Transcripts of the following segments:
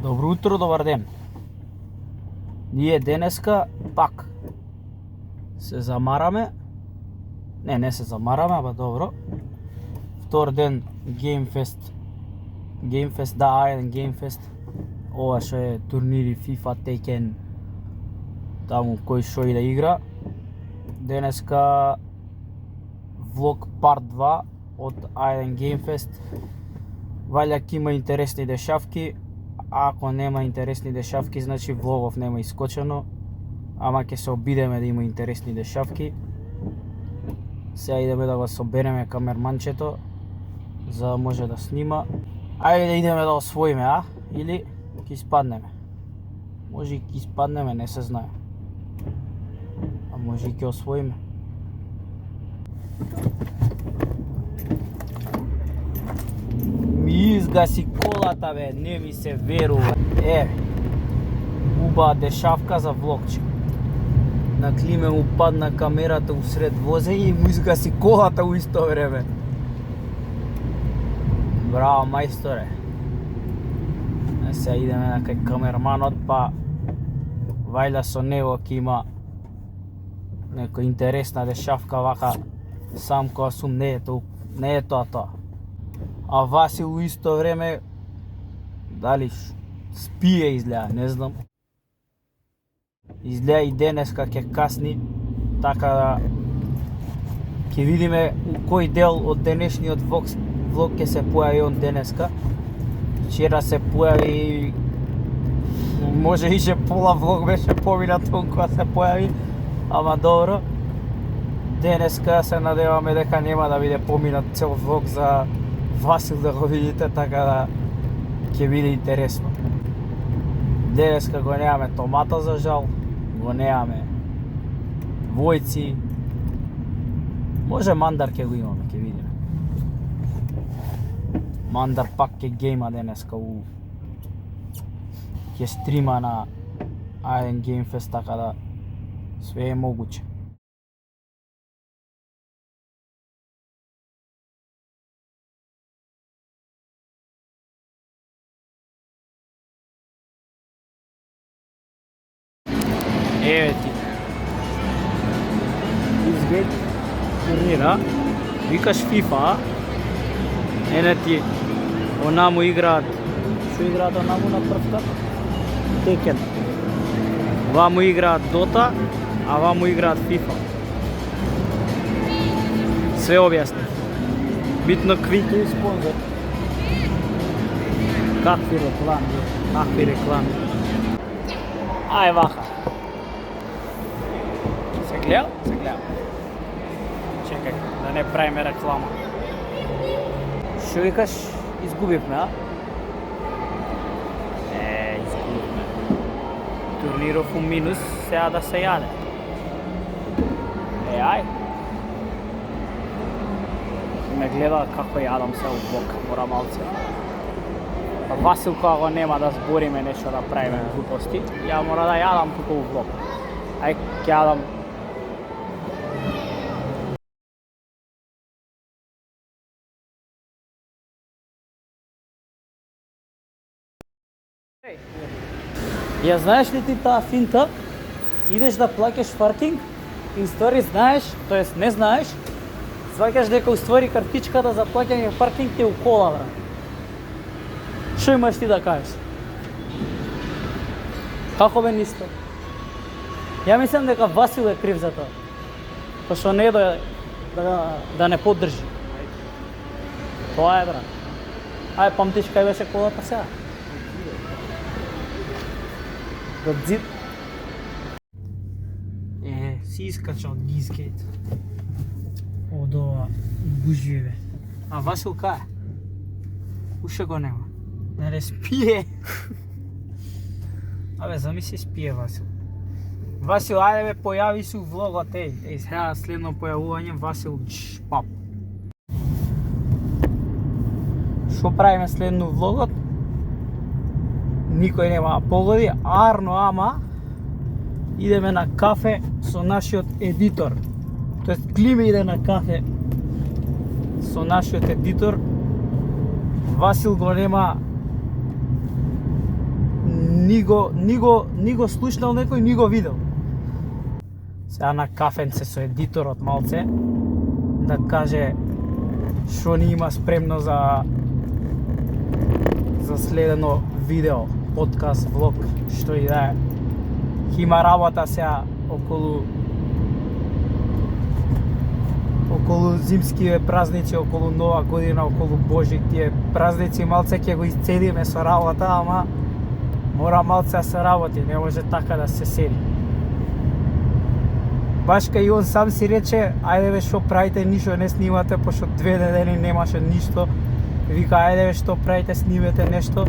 Добро утро, добар ден. Ние денеска пак се замараме. Не се замараме, ама добро. Втор ден Gamefest. Gamefest, да, Island Gamefest. Ова што е турнири FIFA, Tekken, таму кој што и да игра. Денеска влог парт 2 од Island Gamefest. Валја ќе има интересни дешавки. Ако нема интересни дешавки, значи влогов нема искочено. Ама ќе се обидеме да има интересни дешавки. Сега идеме да го собереме камерманчето, за да може да снима. Ајде да идеме да освоиме, а? Или ќе испаднеме? Може и ќе испаднеме, не се знае. А може и ќе освоиме. Ми изгаси колата, бе, не ми се верува. Убава дешавка за влогче. На Климе му падна камерата усред возење и му изгаси колата у исто време. Браво, мајсторе. Сега идеме на кај камерманот, па вајда со него ќе има некоја интересна дешавка, вака сам кога сум не е тоа. А Васил у исто време дали спие изгледа, не знам. Изгледа и денеска ќе касни, така да ќе видиме у кој дел од денешниот влог ќе се појави он денеска. Вчера се појави, може и пола влог беше поминат он кога се појави, ама добро. Денеска се надеваме дека нема да биде поминат цел влог за Васил да го видите, така да ќе биде интересно. Денеска го немаме томата за жал, го немаме војци. Може мандар ќе го имаме, ќе видиме. Мандар пак ќе гейма денеска ќе стрима на Island Gamefest, така да све е могуче. Еве ти. Изглед турнира. Викаш FIFA. Ене ти. Онаму играат. Што играат онаму на првка? Tekken. Ваму играат Dota, а ваму играат FIFA. Све објасни. Битно квики и спонзор. Какви реклами. Ај ваха. Се гледал? Чекај, да не правиме реклама. Што викаш? Изгубивме, а? Изгубивме. Турниров у минус, сега да се јаде. Ај. Ме гледа како јадам се у влог, мора малце. Васил кога го нема да збориме нешто да правиме глупости, ја мора да јадам тука у влог. Ај, ќе јадам. Ја знаеш ли ти таа финта? Идеш да плаќаш паркинг, инстори знаеш, тоест не знаеш, сваќаш дека уствари картичката за плаќање паркинг ти е у кола, брат. Што имаш ти да кажеш? Како бе нисто? Ја мислам дека Васил е крив за тоа. Пошто не да не поддржи. Тоа е, брат. Ај, памтиш кај беше колата сега? Зид. Си искача од Гизгейт. Од ова гужвиве. А Васил кај? Уште го нема. Не спие. Абе, замисли спие Васил. Васил, ајде бе, појави се у влогот, сега следно појавување Васил пап. Што правиме следно влогот? Никој нема погоди, арно ама идеме на кафе со нашиот едитор. Тоест Климе иде на кафе со нашиот едитор. Васил го нема ни го слушнал некој, ни го видел. Сега на кафенце со едиторот малце да каже што ни има спремно за следено видео, подкаст, влог, што и да е. Има работа сега околу зимските празници, околу Нова година, околу Божик, тие празници малце ќе го исцедиме со работа, ама мора малце да се работи, не може така да се седи. Баш кај он сам си рече, ајде бе што правите, ништо не снимате, пошто 2 недели немаше ништо. Вика, ајде бе што правите, снимете нешто.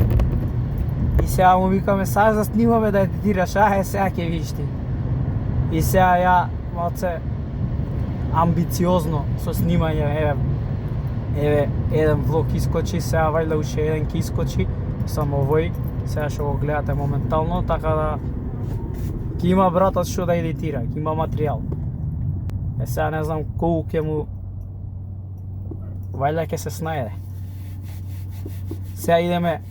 И сега му викаме, саш да снимаме да едитираш, сега ќе видиш ти. И сега ја малце амбициозно со снимање, еве еден влог искочи, сега вајда уште еден ќе искочи, само овој, сега што го гледате моментално, така да ќе има братот што да едитира, ќе има материјал. Сега не знам колку ќе му вајда ќе се снајде. Сега идеме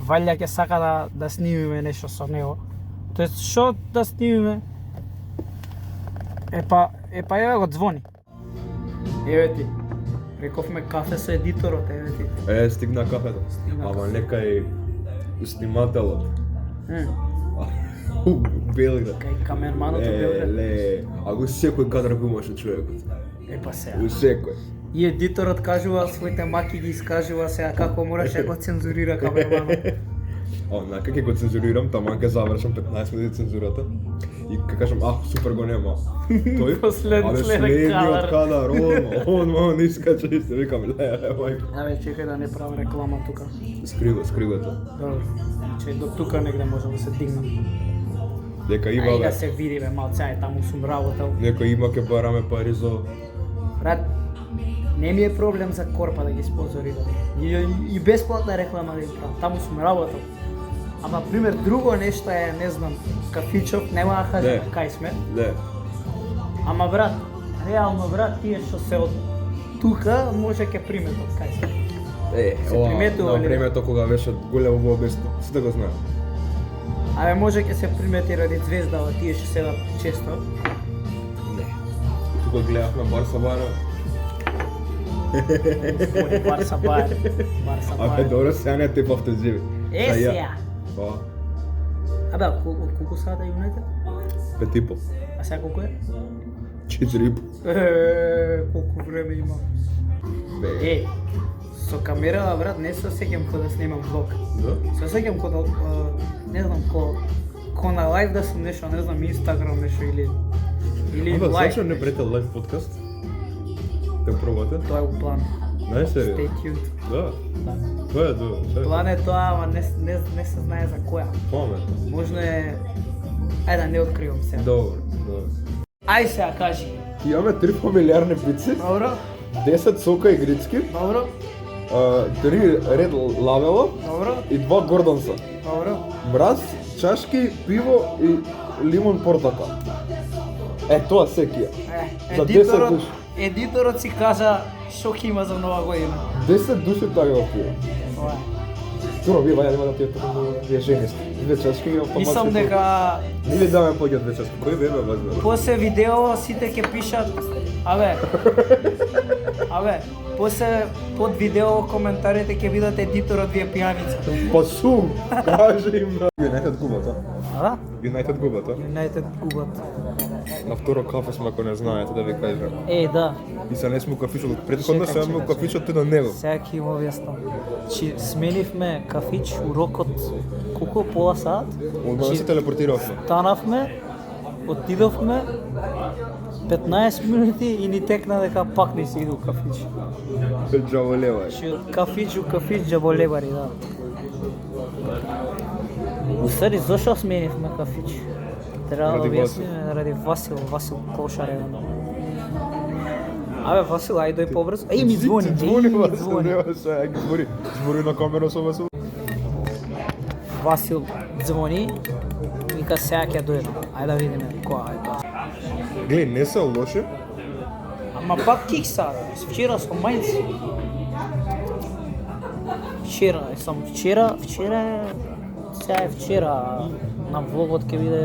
вајда ќе сака да снимиме нешто со него. Тоест што да снимиме? Еве го звони. Еве ти. Рековме кафе со едиторот, еве ти. Стигна кафето. Ама некај снимателот. У Белград. Кај камерманот у Белград. А го секој кадар го имаше човекот. Сега. У секој. И едиторот кажува своите маки ги искажува сега како мораше го цензурира камерманот. Онака ќе го цензурирам, таман ќе завршам 15 минути цензурата. И ќе кажам, супер го нема. Тој последниот кадар, он искача и се викам, мајка. Абе, чекај да не правам реклама тука. Скриго тоа. Добро. Че до тука негде можам да се дигнам. Дека има Ај да се види бе, малце, ај таму сум работел. Нека има ќе бараме пари за... Брат, не ми е проблем за корпа да ги спонзорирам. И бесплатна реклама да ги правам, таму сум работел. Ама, пример, друго нешто е, не знам, кафичок, нема да кажем кај сме. Не. Ама, брат, реално, брат, тие што се од тука, може ќе приметот кај сме. На времето кога беше големо во обесто, сите го знаат. Абе, може ќе се примети ради Звездава, тие што седат често. Не. Тука гледавме Барса Бара. Барса Бар. Абе, добро, сега не те повтеживи. Сега. Па. Абе, од колку сата Юнайтед? 5,5. А сега колку е? 4,5. Колку време има. Со камера, брат, не се сеќам кога да снимам влог. Да? Се сеќам кога, не знам, кога на лайв да сум нешто, не знам, Инстаграм нешто или лайв. Зашо не правите лайв подкаст? Те пробате? Тоа е у план. Најсериозно? Stay tuned. Да. Да. Тоа е добро. План е тоа, ама не се знае за која. Паметно. Можно е... Ајде да не откривам сега. Добро. Ај сега кажи. Имаме 3 фамилиарни пици, Добро, 10 сока и грицки, добро, 3 ред лавела добро, и 2 гордонса. добро. Мраз, чашки, пиво и лимон портакал. Тоа секија. За 10 души. Едиторот си кажа што ќе има за Нова година. 10 души такива пиво. Тоа е. Туро, вие ваја нема да тие токму вие жени сте. 2 чашки и автоматски. Мислам дека Не ли даваме повеќе од 2 чашки? Кој бе важно? после видео сите ќе пишат, абе, после под видео коментарите ќе видат едиторот вие пијаница. Па сум, кажи им. Юнайтед губат, А? Юнайтед губат, Юнайтед губат. На второ кафе сме, ако не знаете, да ви кажам. Да. И се не сме у кафичот од предходно, Чекай, сега сме у чекай, кафичот на него. Сега ќе им објаснам. Чи сменивме кафич урокот колку пола сат? Одма се телепортиравме. Станавме, отидовме 15 минути и ни текна дека пак не се иду кафич. Джаволева. Чи од кафич у кафич джаболебари, да. Устари, зошто сменивме кафич? Треба да објасниме ради Васил Кошаре. Абе, Васил, ај дој побрзо. Ми звони. Збори на камера со Васил. Васил звони, вика сега ќе дојдам. Ајде да видиме која е тоа. Глеј, не се лоши. Ама пак кикса, вчера со Мајнц. Вчера Сега е вчера, на влогот ќе биде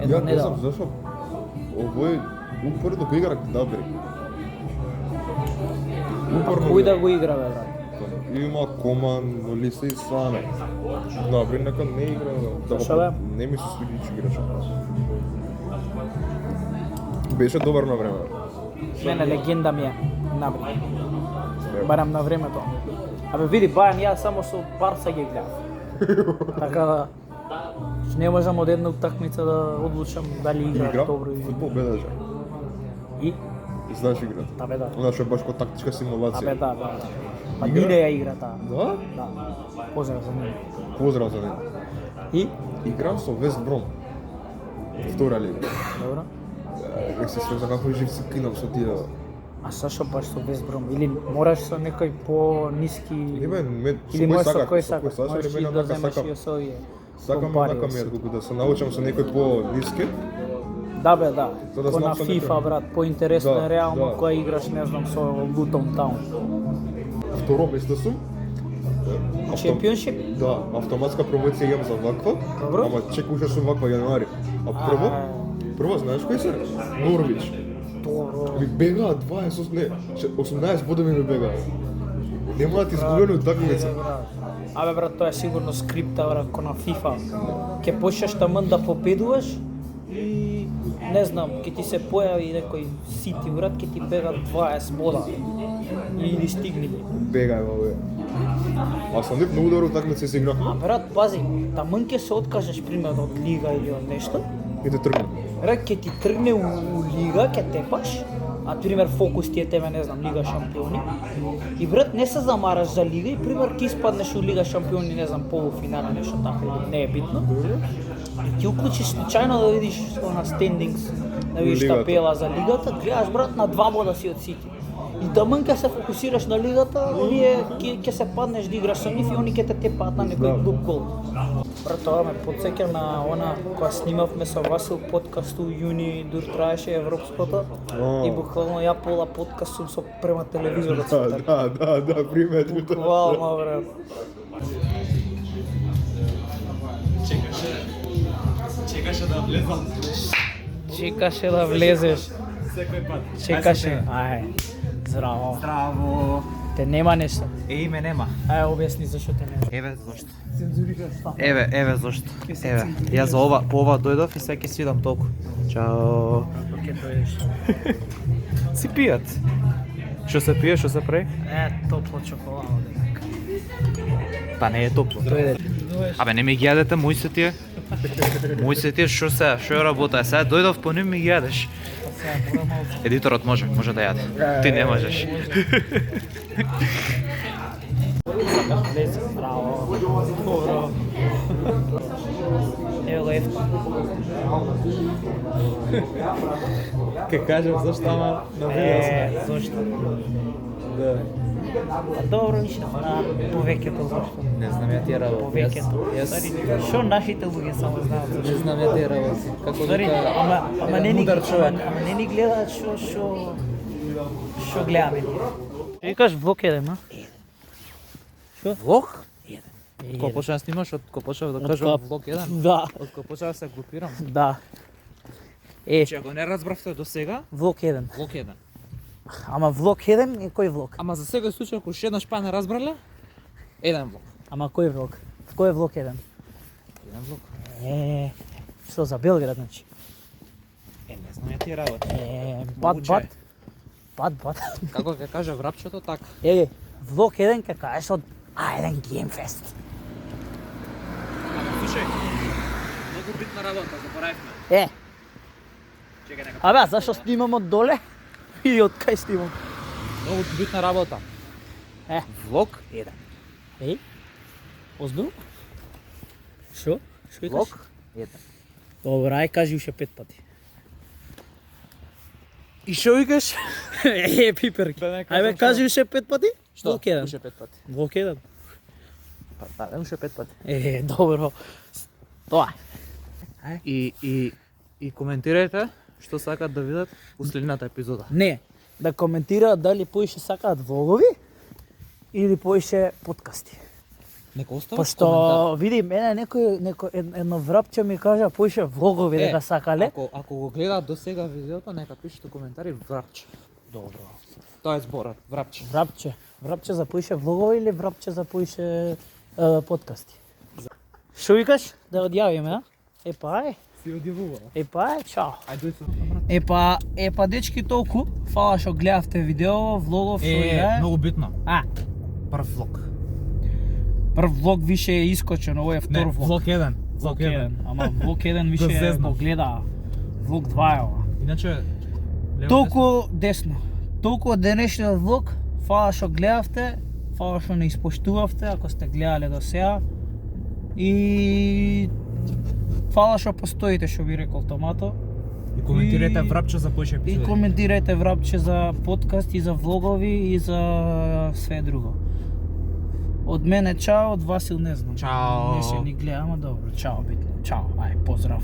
едно Ја не знам недела. зашо овој упорно го игра добри. Кој да го игра, бе, брат? Има коман, нали се и сване. Добри, нека не игра. Зашо, бе? Не ми се свиди, че играше. Беше добар на време. Мене легенда ми е Набри. Барам на времето. Абе види, Бајан, ја само со Барса ги гледав. Така да не можам од една утакмица да одлучам дали игра Игра? добро или Футбол бедаше. и Знаеш играта? да бе да. Она што е баш ко тактичка Да симулација. бе да. Па Игра? Ниле ја игра таа. Да? Да. Поздрав за Ниле. Поздрав за него. И Играм со Вест Бром. Втора лига. добро. Век се свеза како жив си кинав со тие. А сашо баш со Вест Бром? Или мораш со некој по-ниски... Не бе, Или можеш со кој сака, сака? Можеш или и мене да онака земеш сакам. и со овие. Сакам компари, онака си. ми отколку да се научам со некој по-ниски. Да бе, да. За да Ко знам на со FIFA, некој. брат, поинтересно Да, е реално да. која играш, не знам, со Luton Town. Второ место сум. Чемпионшип? Да, автоматска промоција имам за ваква. Добро. Ама чекуваше сум ваква јануари. А прво знаеш кој се? Норвич. Добро. Ми бегаа 18 бодови ми бегаа. Нема да ти изгубени утакмица. Абе брат, тоа е сигурно скрипта, брат, ко на FIFA. Ке почнеш таман да победуваш и не знам, ќе ти се појави некој Сити, брат, ќе ти бега 20 бода. Или стигни ги. Бегај бе. А сам многу добро утакмица се играв. А брат, пази, таман ќе се откажеш примерно од лига или од нешто. И да тргнам. Брат, ќе ти тргне у лига, ќе тепаш, а пример фокус ти е тебе, не знам, Лига шампиони. И брат, не се замараш за лига и пример ти испаднеш у Лига шампиони, не знам, полуфинала, нешто така, или не е битно. И ти уклучиш случајно да видиш на стендингс, да видиш Лигата. табела за лигата, гледаш брат на 2 бода си од Сити. И таман ќе се фокусираш на лигата, оние ќе се паднеш да играш со нив и они ќе те тепаат на некој глуп гол. Брат, тоа ме потсеќа на она кога снимавме со Васил подкаст у јуни, дур траеше европското. И буквално ја пола подкаст сум со према телевизорот сутар. Да, примети. Буквално, брат. Чекаше да влезам. Чекаше да влезеш. Секој пат. Чекаше. Ај. Здраво. Здраво. Те нема нешто. Име нема. Ај, објасни зашто те нема. Еве зошто. Цензурираш што? Еве зошто. Еве. Јас за ова, по ова дојдов и сега ќе свидам толку. Чао. Ќе дојдеш. Си пијат. Што се пие, што се прави? Топло чоколадо дека. Па не е топло. Дојде. Абе не ми ги јадете, мој се тие. Мој се тие, што се, што е работа? Сега дојдов, по не ми ги јадеш. Едиторот може да јаде. Ти не можеш. Влезе, браво. Добро. Ево го ефто. Ке кажам зашто, ама Зошто? Да. А добро више, на повеќето зашто. Не знам ја тие работи. Повеќето. Стари, шо нашите луѓе само знаат зашто. Не знам ја тие работи. Како Стари, ама не ни ама не ни гледаат шо гледаме. Викаш влог еден, а? Шо? Влог? Еден. Кога почнав да снимаш, од кога почнав да кажам влог 1? Да, Од кога почнав да се групирам? да. Че ако не разбравте до сега, Влог 1. влог 1. Ама влог 1 и кој влог? Ама за сега случај ако уште еднаш па не разбрале, еден влог. Ама кој влог? Кој е влог 1? Еден влог. Што за Белград, значи? Не знам ја тие работи. Бат. Како ќе каже врапчето, така. Влог 1 ке кажеш од Island Game Fest. Слушај, многу битна работа, заборавивме. Чекај нека. Абе, а зашо снимам од доле? Или од кај снимам? Многу битна работа. Влог 1. Озбилно? Шо? Шо викаш? Влог 1. Добро, ај кажи уште 5 пати. И шо викаш? Пиперки. Да не кажам Ајде, кажи уште 5 пати? Што? Влог 1. Уште 5 пати. Влог 1. Па да, уште 5 пати. Добро. Тоа. И коментирајте што сакат да видат у следната епизода. Не, да коментираат дали поише сакаат влогови или поише подкасти. Нека остава Пошто види мене едно врапче ми кажа поише влогови дека сакале. Ако го гледаат до сега видеото, нека пишете коментари врапче. Добро. Тоа е зборот, врапче. Врапче за поише влогови или врапче за поише подкасти? Што викаш? Да одјавиме, а? Епа, ај. Си одивува. Епа, ај, чао. Ајде со Епа, дечки толку. Фала што гледавте видео, влогов, што е. многу битно. А, Прв влог. прв влог више е искочен, ово е втор влог. влог 1. Влог 1. Ама влог 1 Го више зезнав. го гледа. Влог 2 е ова. Иначе Толку десно. Толку од денешниот влог. Фала што гледавте, фала што не испоштувавте ако сте гледале до сега. И фала што постоите, што би рекол Томато. и коментирате И- врапче за поише И епизоди. коментирајте врапче за подкаст и за влогови и за све друго. Од мене чао, од Васил не знам. Чао. Не се ни гледа, ама добро. Чао, битно. Чао. Ај, поздрав.